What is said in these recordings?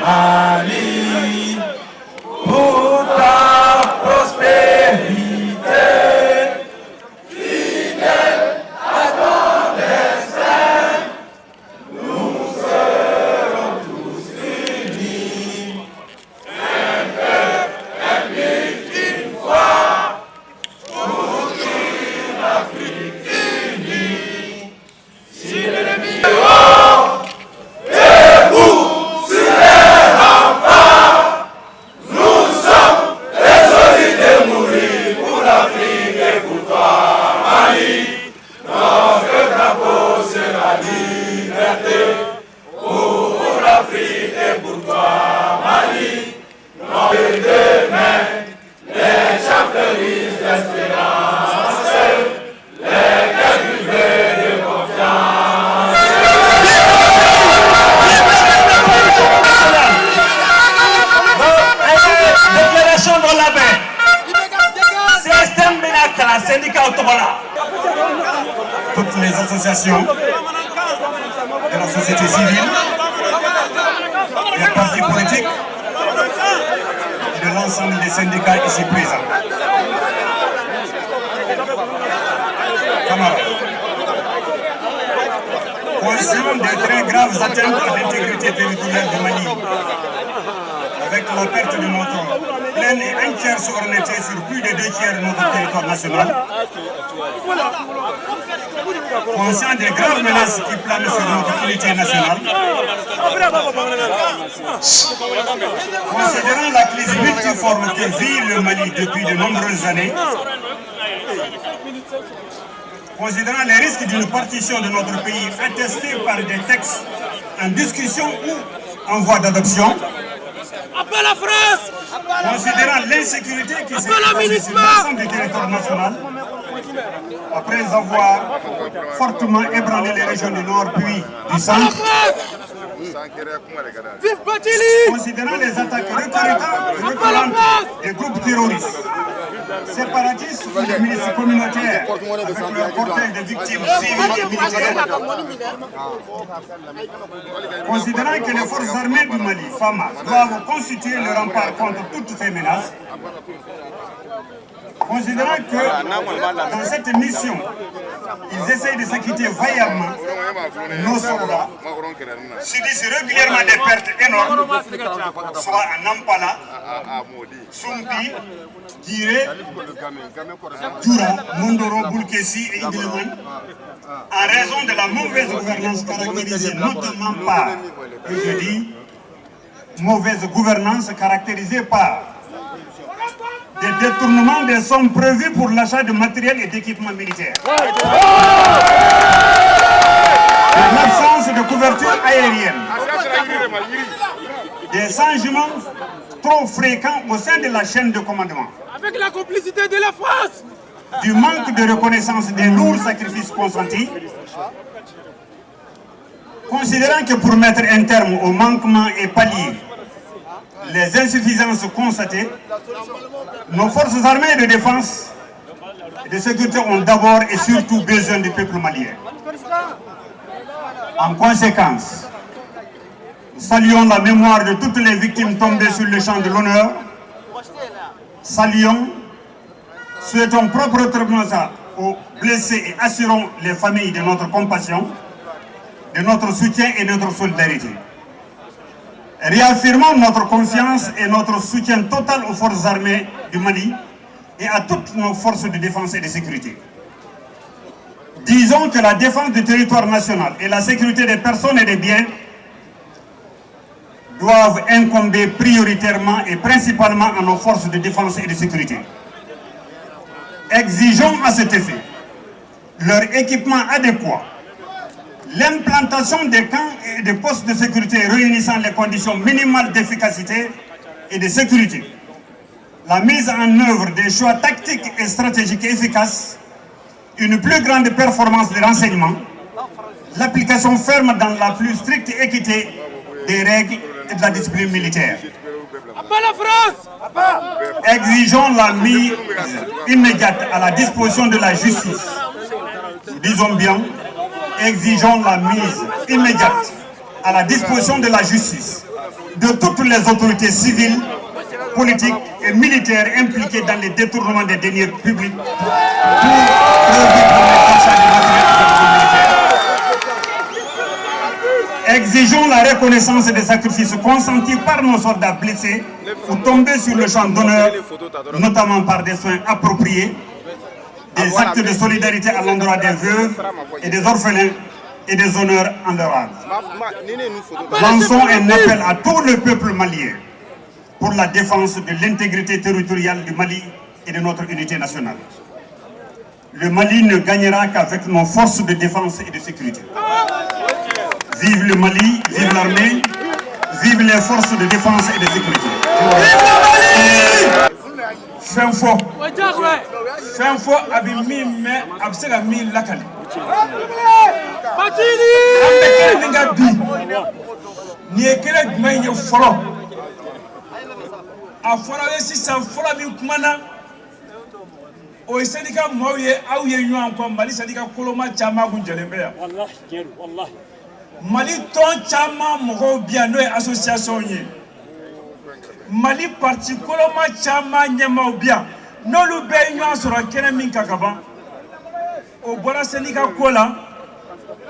Mali, pour ta prospérité, fidèle à ton destin, nous serons tous unis. Un peuple, un but, une foi, pour une Afrique unie. Si l'ennemi est debout sur les remparts, nous sommes résolus de mourir pour l'Afrique et pour toi, Mali. Notre drapeau sera liberté pour l'Afrique et pour toi, Mali. Notre demain, les chapelleries d'espérance, les cultivés de confiance. Déclaration de la paix. Système Benakala, syndicat Otobola. Toutes les associations de la société civile, les partis politiques et de l'ensemble des syndicats ici présents. Camarades, conscient des très graves atteintes à l'intégrité territoriale du Mali, avec la perte de notre pleine et entière souveraineté sur plus de 2 tiers de notre territoire national, conscient des graves menaces qui planent sur notre unité nationale, considérant la crise multiforme que vit le Mali depuis de nombreuses années, considérant les risques d'une partition de notre pays attestés par des textes en discussion ou en voie d'adoption, Appel à France! considérant l'insécurité qui s'est établie sur l'ensemble du territoire national, après avoir fortement ébranlé les régions du Nord puis du Centre, considérant les attaques récurrentes des groupes terroristes, séparatistes ou des milices communautaires, avec leur cortège de victimes civiles et militaires, considérant que les forces armées du Mali, FAMA, doivent constituer le rempart contre toutes ces menaces, considérant que dans cette mission, ils essayent de s'acquitter vaillamment, nos soldats subissent régulièrement des pertes énormes, soit à Nampala, Sumpi, Giré, Djoura, Mondoro, Boulkessi et Idiliman, en raison de la mauvaise gouvernance caractérisée notamment par, et je dis, mauvaise gouvernance caractérisée par des détournements des sommes prévues pour l'achat de matériel et d'équipements militaires. L'absence de couverture aérienne. Des changements trop fréquents au sein de la chaîne de commandement. Avec la complicité de la France. Du manque de reconnaissance des lourds sacrifices consentis. Considérant que pour mettre un terme aux manquements et pallier les insuffisances constatées, nos forces armées de défense et de sécurité ont d'abord et surtout besoin du peuple malien. En conséquence, nous saluons la mémoire de toutes les victimes tombées sur le champ de l'honneur. Saluons, souhaitons proprement ça aux blessés et assurons les familles de notre compassion, de notre soutien et de notre solidarité. Réaffirmons notre confiance et notre soutien total aux forces armées du Mali et à toutes nos forces de défense et de sécurité. Disons que la défense du territoire national et la sécurité des personnes et des biens doivent incomber prioritairement et principalement à nos forces de défense et de sécurité. Exigeons à cet effet leur équipement adéquat, l'implantation des camps et des postes de sécurité réunissant les conditions minimales d'efficacité et de sécurité, la mise en œuvre des choix tactiques et stratégiques efficaces, une plus grande performance des renseignements, l'application ferme dans la plus stricte équité des règles et de la discipline militaire. Appel à France! Exigeons la mise immédiate à la disposition de la justice. Disons bien, exigeons la mise immédiate à la disposition de la justice de toutes les autorités civiles, politiques et militaires impliquées dans les détournements des deniers publics pour Exigeons la reconnaissance des sacrifices consentis par nos soldats blessés ou tombés sur le champ d'honneur, notamment par des soins appropriés, des actes de solidarité à l'endroit des veuves et des orphelins et des honneurs en leur âme. Lançons un appel à tout le peuple malien pour la défense de l'intégrité territoriale du Mali et de notre unité nationale. Le Mali ne gagnera qu'avec nos forces de défense et de sécurité. Vive le Mali, vive l'armée, vive les forces de défense et de sécurité. Fin fort avec mais avec la mille la cali. Ni ekele gmen ye folo. A folo si san folo mi kumana. O syndicat mo ye aw ye nyon ko Mali syndicat koloma chama gun jelembe ya. Wallahi. Mali ton chama mo bien no association ye. Mali parti koloma chama nyama bien. No lu be nyon soro kene min kakaba. O bola syndicat kola.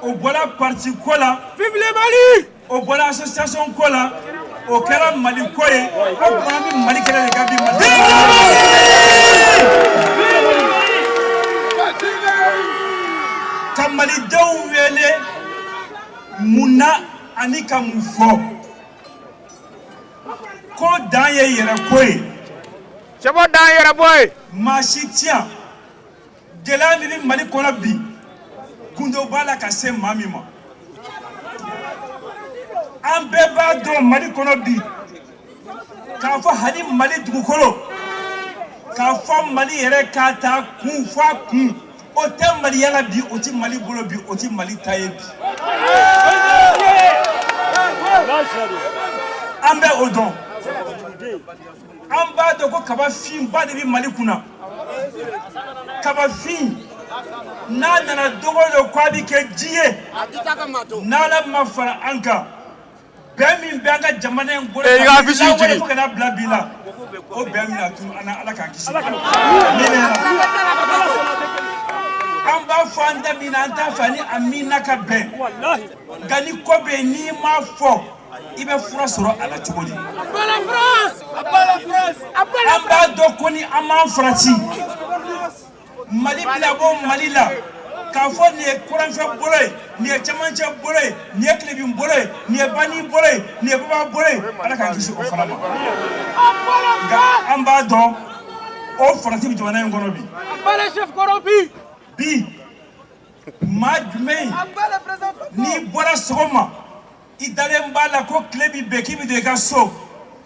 O bola parti kola. Vive le Mali! O bola association kola. O kera Mali koye. O bola Mali kera le gabi Mali. Kamali daw wele muna ani kamufo. Ko dan ye yere koye. Chebo dan yere boy. Mashitia. Gelani ni Mali kola bi. Kundo bala ka se mami ma. Ambeba do Mali kono bi. Ka fo hadi Mali dugukolo. Ka fo Mali yere kata kun fa kun. O te Mali yala bi o ti Mali bolo bi o ti Mali taye bi. Ambe odon. Amba do ko kaba fin ba de bi Mali kuna. Kaba fin. Na nana dogo do kwabi ke jiye. Na la mafara anka. Bemi benga jamane ngore. E ga fi shi jigi. Ko na bla bila. O bemi na tu ana ala ka kisi. Amba fanda bina anta fani amina ka ben. Wallahi. Gani ko be ni ma fo. Ibe fura soro ala chukodi. Appelle la France! Appelle la France! Amba do koni aman frati. Mali bilabo Mali la. Ka fo ni kuran fe bole, ni chamanche bole, ni klebi bole, ni bani bole, ni baba bole. Ala ka kisi o fala ma. Amba do o frati bi jwana ngono bi. Appelle le chef corrompu! Bi Madmei ni bora soma idale mbala ko klebi beki bi de gaso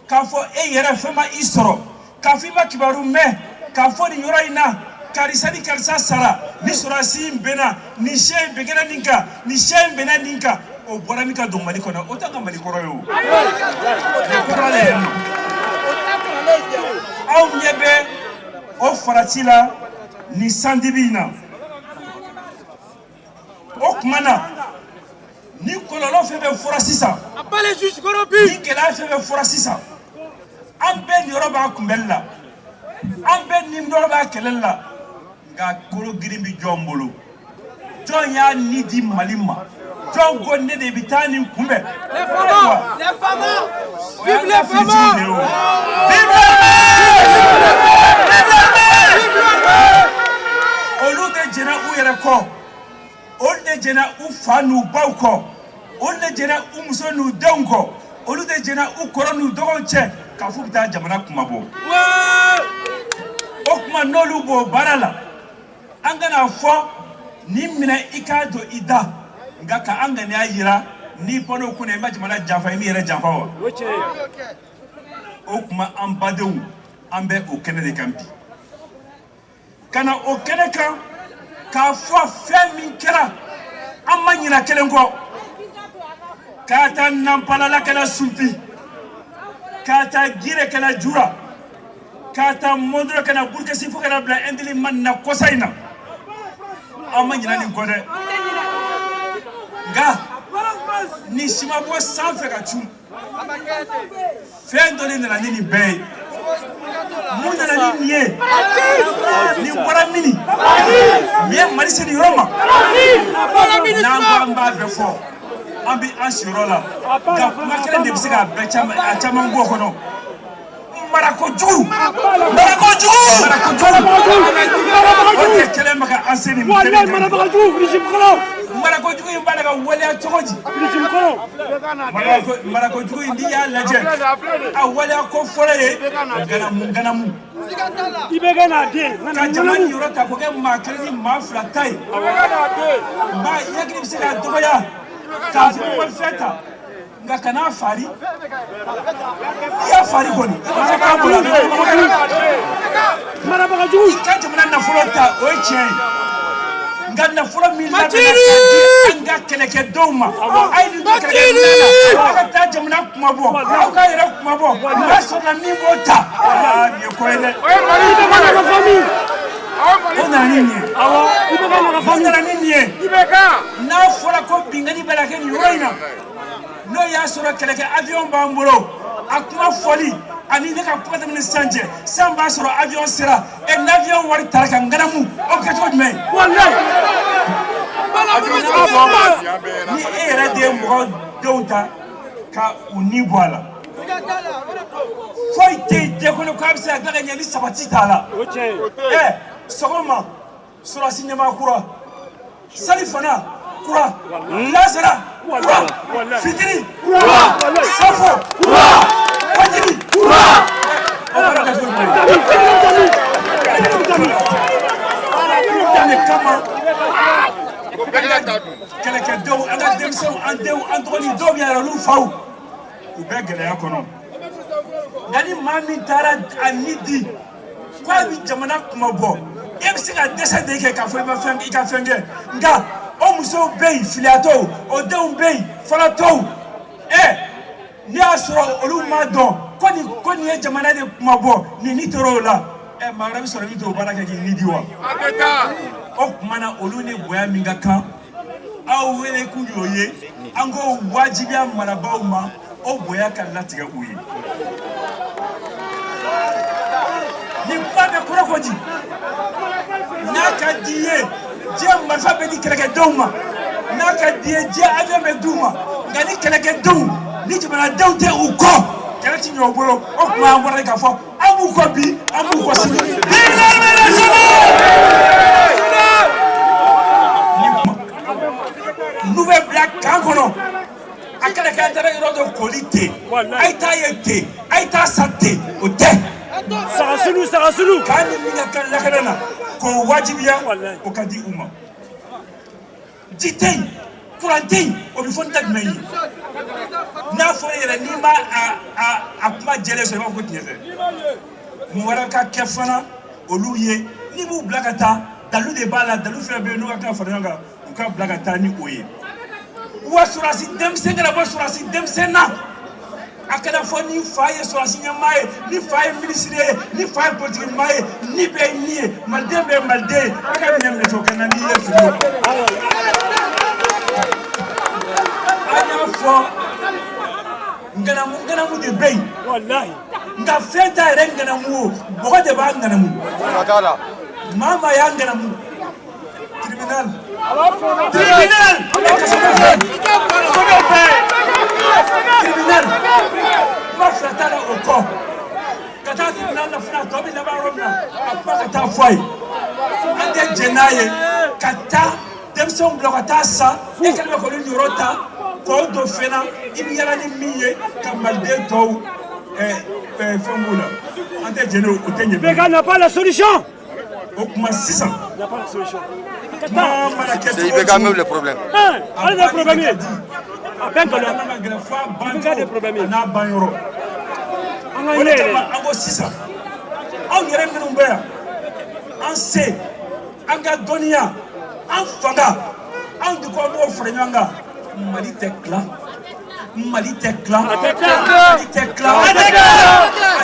ka fo e yere fema isoro ka fi ma kibaru me ka fo ni yora ina karisani karisa sara ni sorasi mbena ni shay begena ninka ni shay mbena ninka o bora mi ka do Mali kono o tanga Mali koro yo aw nyebe o faratila ni sandibina Okmana ni kololo febe fura sisa Appelle les juges corrompus! ni gela febe fura sisa ambe ni roba kumbella ambe ni ndoroba kelela nga kolo girimbi jombolo jonya ni di malima jongo ne de bitani kumbe Les femmes! Vive les femmes! Vive olu de jena u yere ko olu de jena u fa nu baw ko olu de jena u muso nu denw ko olu de jena u kɔrɔ nu dɔgɔw cɛ ka fu bita jamana kumabo o kuma n'olu bo baara la an kana fɔ ni minɛ I k'a don I da nka ka an ŋaniya yira ni panneau kunna I ma jamana janfa I m'i yɛrɛ janfa wa o kuma an badenw an bɛ o kɛnɛ de kan bi kana o kɛnɛ kan k'a fɔ fɛn min kɛra an ma ɲina kelen kɔ k'a ta nanpalala kɛla sunti k'a ta gire kɛla jura k'a ta mondoro kɛla burukesi fo kɛla bila indili man na kosa in na an ma ɲina nin kɔ dɛ nka ni si ma bɔ sanfɛ ka cun fɛn dɔ de nana ni nin bɛɛ ye mun nana ni nin ye nin bɔra mini nin ye Mali se nin yɔrɔ ma n'an ko an b'a bɛɛ fɔ an bɛ an siyɔrɔ la nka kuma kelen de bɛ se k'a bɛɛ caman bɔ kɔnɔ Marakojugu o de kɛlen bɛ ka an se nin Marakojugu in b'a la ka waleya cogo di Marakojugu in n'i y'a lajɛ a waleya ko fɔlɔ ye ganamu i bɛ kɛ n'a den ka jama ni yɔrɔ ta k'o kɛ maa kelen ni maa fila ta ye maa hakili bɛ se k'a dɔgɔya k'a fɔ ko fɛn ta nka kana fari i y'a fari kɔni Marabagajugu i ka jamana nafolo ta o ye tiɲɛ ye nka nafolo min labɛnna ka di an ka kɛlɛkɛdenw ma a ye nin to kɛlɛkɛminɛn na aw ka taa jamana kuma bɔ aw ka yɛrɛ kuma bɔ n'a sɔrɔla min b'o ta nin ye ko ye dɛ o nana ni nin ye o nana ni nin ye n'a fɔra ko binkani bɛ na kɛ nin yɔrɔ in na n'o y'a sɔrɔ kɛlɛkɛ avion b'an bolo a kuma fɔli ani ne ka kuma tɛmɛni san cɛ san b'a sɔrɔ avion sera n'avion wari tara ka nganamu o bɛ kɛ cogo jumɛn ni e yɛrɛ de ye mɔgɔ denw ta ka u ni bɔ a la foyi tɛ yen diɲɛ kɔnɔ ko a bɛ se ka tila ka ɲɛ ni sabati t'a la sɔgɔma sɔrɔsi ɲɛmakura salifana kura lasara kura fitiri kura safo kura fajiri kura kama kɛlɛkɛdenw an ka denmisɛnw an denw an dɔgɔnin dɔw bɛ yɛrɛ olu faw u bɛ gɛlɛya kɔnɔ nka ni maa min taara a ni di ko a bɛ jamana kuma bɔ e bɛ se ka dɛsɛ de kɛ k'a fɔ i ka fɛn kɛ nka o musow bɛ yen filiyatɔw o denw bɛ yen falatɔw n'i y'a sɔrɔ olu m'a dɔn ko nin ye jamana de kuma bɔ ni tora o la maa wɛrɛ bɛ sɔrɔ min t'o baara kɛ k'i ni di wa o tuma na olu ni bonya min ka kan aw wele k'u y'o ye an k'o wajibiya marabaaw ma o bonya ka latigɛ u ye nin kuma bɛ kɔrɔ fɔ di n'a ka di ye diɲɛ marifa bɛ di kɛlɛkɛdenw ma n'a ka di ye diɲɛ avion bɛ d'u ma nka ni kɛlɛkɛdenw ni jamanadenw tɛ u kɔ kɛlɛ ti ɲɛ u bolo o tuma an bɔra k'a fɔ an b'u kɔ bi an b'u kɔ sini n'u bɛ bila kan kɔnɔ a kɛlɛ kɛ taara yɔrɔ dɔ koli ten a ye taa ye ten a ye taa sa ten o tɛ sagasulu k'a ni min ka kan lakana na k'o wajibiya o ka di u ma ji tɛ yen kuran tɛ yen o bɛ fɔ n ta jumɛn ye n'a fɔra yɛrɛ n'i ma a kuma jɛlen sɔrɔ i b'a fɔ ko tiɲɛ tɛ mun wɛrɛ ka kɛ fana olu ye n'i b'u bila ka taa dalu de b'a la dalu fɛn bɛ yen n'u ka kan fara ɲɔgɔn kan u ka bila ka taa ni o ye wa sɔrɔsi denmisɛn kana bɔ sɔrɔsi denmisɛn na a kana fɔ ni fa ye sɔrɔsi ɲɛmaa ye ni fa ye minisiri ye ni fa ye politikimaa ye ni bɛ ye ni ye maliden bɛ ye maliden ye a ka minɛ minɛ cogo kɛ na n'i ye fili an y'a fɔ nganamu de bɛ yen nka fɛn t'a yɛrɛ nganamu o bɔgɔ de b'a nganamu maa y'a nganamu tribunal tribunal kuma fila t'a la o kɔ ka taa tribunal la fana tɔ bɛ laban yɔrɔ min na a kuma ka taa fɔ a ye an tɛ jɛn n'a ye ka taa denmisɛnw bila ka taa sa e kɛlen bɛ k'olu yɔrɔ ta k'o don fɛn na i bɛ yala ni min ye ka maliden tɔw fɛn b'u la an tɛ jɛn o tɛ ɲɛ. Bɛɛ n'a pas la solution. O kuma sisan. n'a pas la solution. Maa mana kɛ cogo o cogo. même le problème. ale de ye problème ye. a bɛɛ nkalon. a gɛlɛn f'a bancogo a n'a banyɔrɔ. an ka ɲɛ yɛrɛ. o de kama an ko sisan anw yɛrɛ minnu bɛ yan an se an ka dɔnniya an fanga anw de ko an b'o fara ɲɔgɔn kan Mali tɛ tilan. Mali tɛ tilan. Mali tɛ tilan. a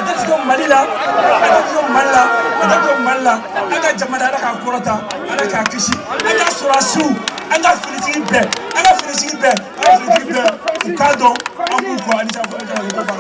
tɛ to Mali la a tɛ to Mali la a tɛ to Mali la an ka jamana Ala k'a kɔrɔta Ala k'a kisi an ka sɔrɔdasiw an ka finitigi bɛɛ kadon abubuwa ni ta fara da